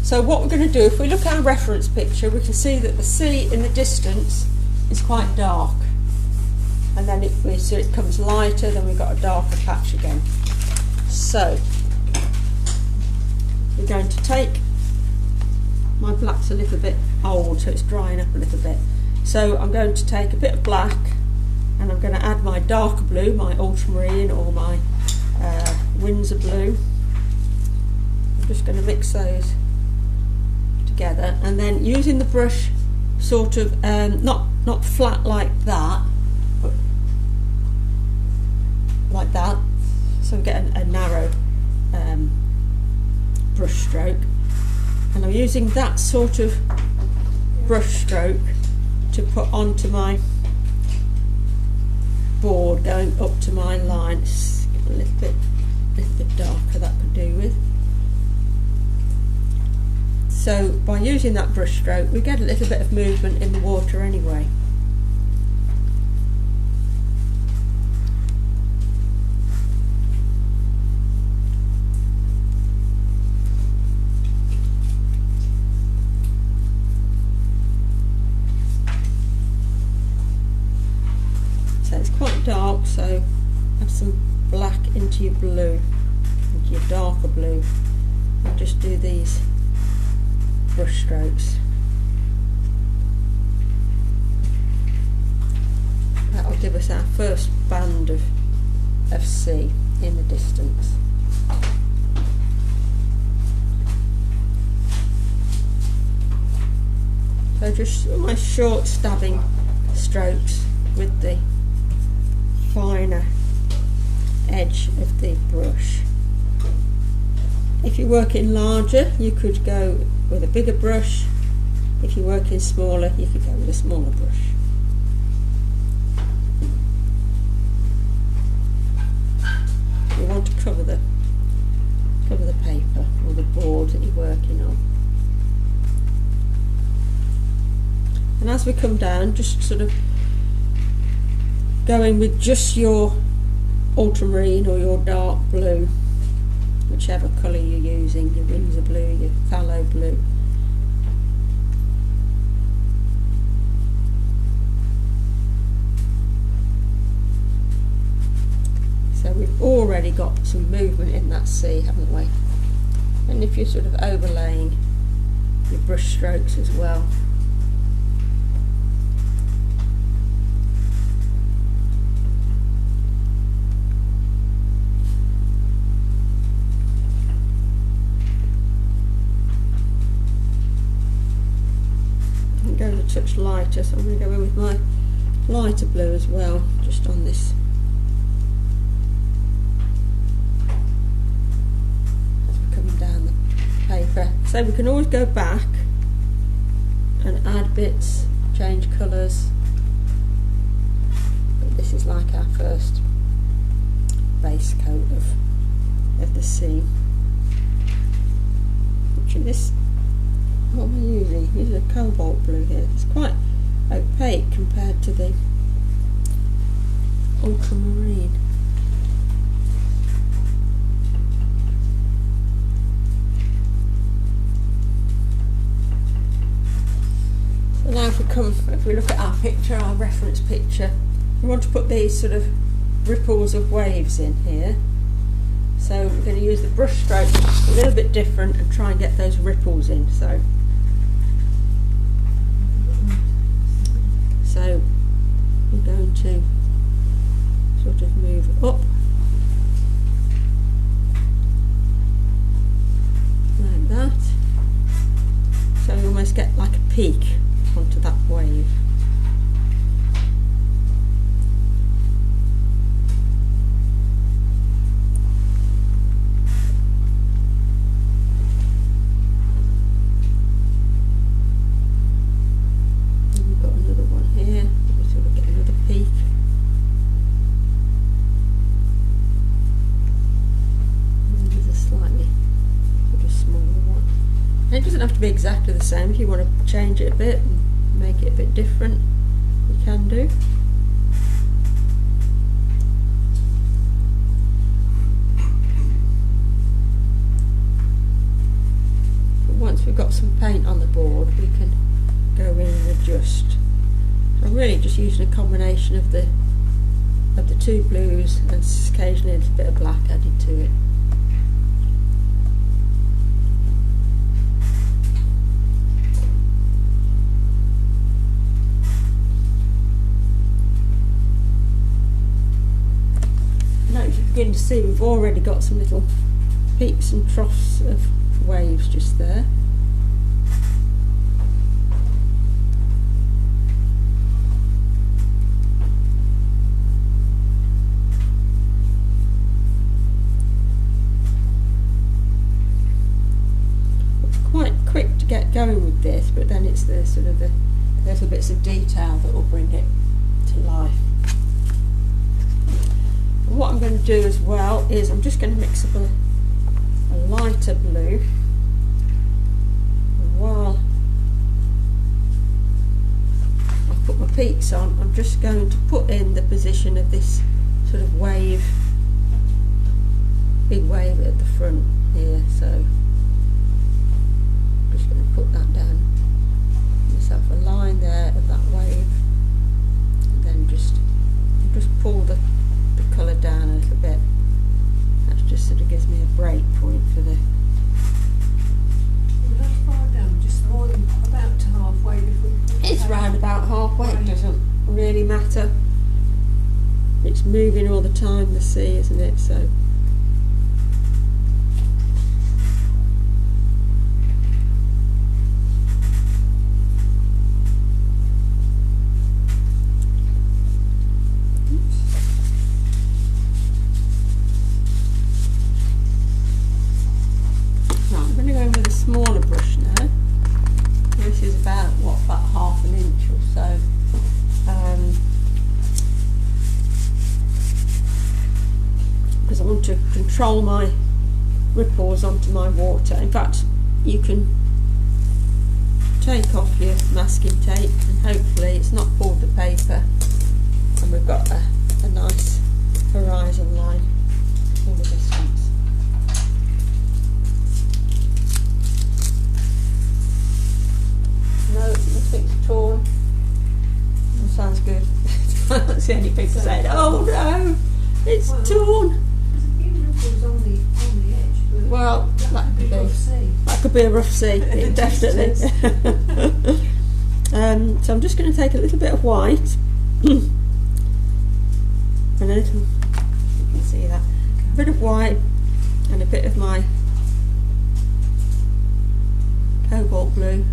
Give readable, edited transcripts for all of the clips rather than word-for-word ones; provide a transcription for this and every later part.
So what we're going to do, if we look at our reference picture, we can see that the sea in the distance is quite dark, and then it becomes lighter, then we've got a darker patch again. So we're going to take, my black's a little bit old, so it's drying up a little bit. So I'm going to take a bit of black, and I'm going to add my darker blue, my ultramarine or my Windsor blue. I'm just going to mix those together, and then using the brush sort of not flat like that, but like that, so we get a narrow brush stroke, and I'm using that sort of brush stroke to put onto my board going up to my line. It's a little bit darker, that could do with. So by using that brush stroke we get a little bit of movement in the water anyway. So it's quite dark, so add some black into your blue, into your darker blue, and just do these brush strokes. That'll give us our first band of sea in the distance. So just almost short stabbing strokes with the finer edge of the brush. If you're working larger, you could go with a bigger brush. If you're working smaller, you could go with a smaller brush. You want to cover the paper or the board that you're working on. And as we come down, just sort of going with just your ultramarine or your dark blue, whichever colour you're using, your Windsor blue, your phthalo blue. So we've already got some movement in that sea, haven't we? And if you're sort of overlaying your brush strokes as well. Go a touch lighter, so I'm going to go in with my lighter blue as well, just on this. As we're coming down the paper, so we can always go back and add bits, change colours, but this is like our first base coat of the sea. Watching this. What am I using? Using a cobalt blue here. It's quite opaque compared to the ultramarine. So now if we look at our picture, our reference picture, we want to put these sort of ripples of waves in here. So we're going to use the brush stroke a little bit different and try and get those ripples in. So we're going to sort of move up like that, so we almost get like a peak onto that wave. It doesn't have to be exactly the same. If you want to change it a bit and make it a bit different, you can do. But once we've got some paint on the board, we can go in and adjust. I'm really just using a combination of the two blues and occasionally a bit of black added to it. Now as you begin to see, we've already got some little peaks and troughs of waves just there. Quite quick to get going with this, but then it's the sort of the little bits of detail that will bring it to life. And what I'm going to do as well is I'm just going to mix up a lighter blue while I put my peaks on. I'm just going to put in the position of this sort of wave, big wave at the front here, so just going to put that down, myself a line there of that wave, and then just pull the colour down a little bit. That just sort of gives me a break point for the. Well, how far down? Just more than about halfway before you put It's it round about halfway. Right. It doesn't really matter. It's moving all the time, the sea, isn't it? So. Smaller brush now. This is about half an inch or so. Because I want to control my ripples onto my water. In fact, you can take off your masking tape and hopefully it's not pulled the paper, and we've got a nice horizon line in the distance. No, nothing's torn. That sounds good. That's the only people saying, "Oh no, it's torn." There's a few ripples on the edge. But Well, that could be rough sea. that could be a rough sea, In the definitely. So I'm just going to take a little bit of white and a little. You can see that a bit of white and a bit of my cobalt blue.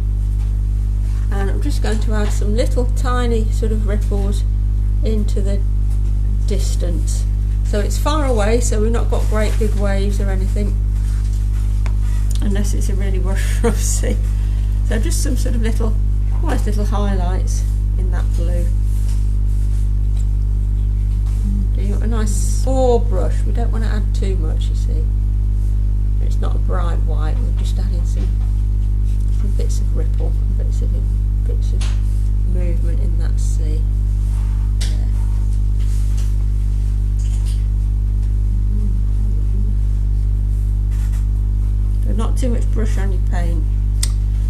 And I'm just going to add some little tiny sort of ripples into the distance. So it's far away, so we've not got great big waves or anything, unless it's a really rough sea. So just some sort of nice little highlights in that blue. You want a nice small brush. We don't want to add too much, you see. It's not a bright white, we're just adding some bits of ripple, bits of movement in that sea. There. But not too much brush on your paint.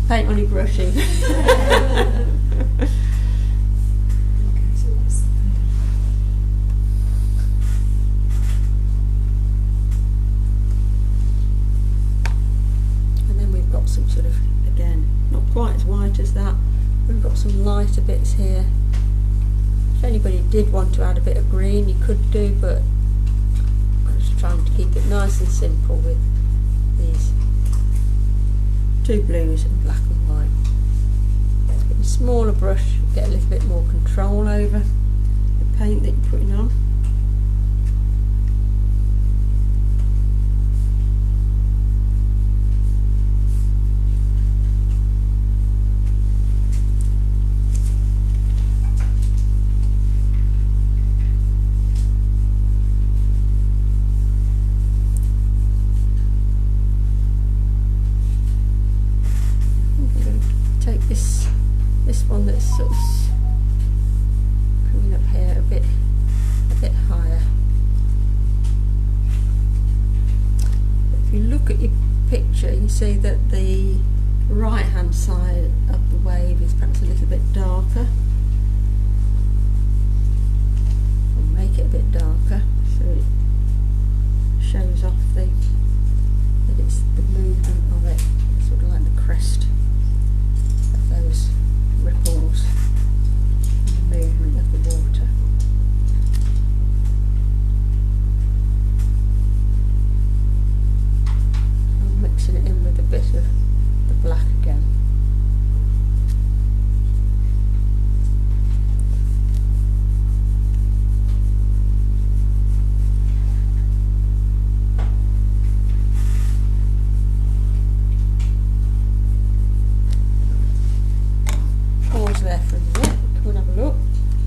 Paint on your brushing. Okay, so that's the thing. And then we've got some sort of, again, not quite as white as that. We've got some lighter bits here. If anybody did want to add a bit of green, you could do, but I'm just trying to keep it nice and simple with these two blues and black and white. With a smaller brush, you get a little bit more control over the paint that you're putting on. This one that's sort of coming up here a bit higher. If you look at your picture, you see that the right hand side of the wave is perhaps a little bit darker. I'll make it a bit darker so it shows off that it's the movement of it, sort of like the crest of those ripples and the movement of the water.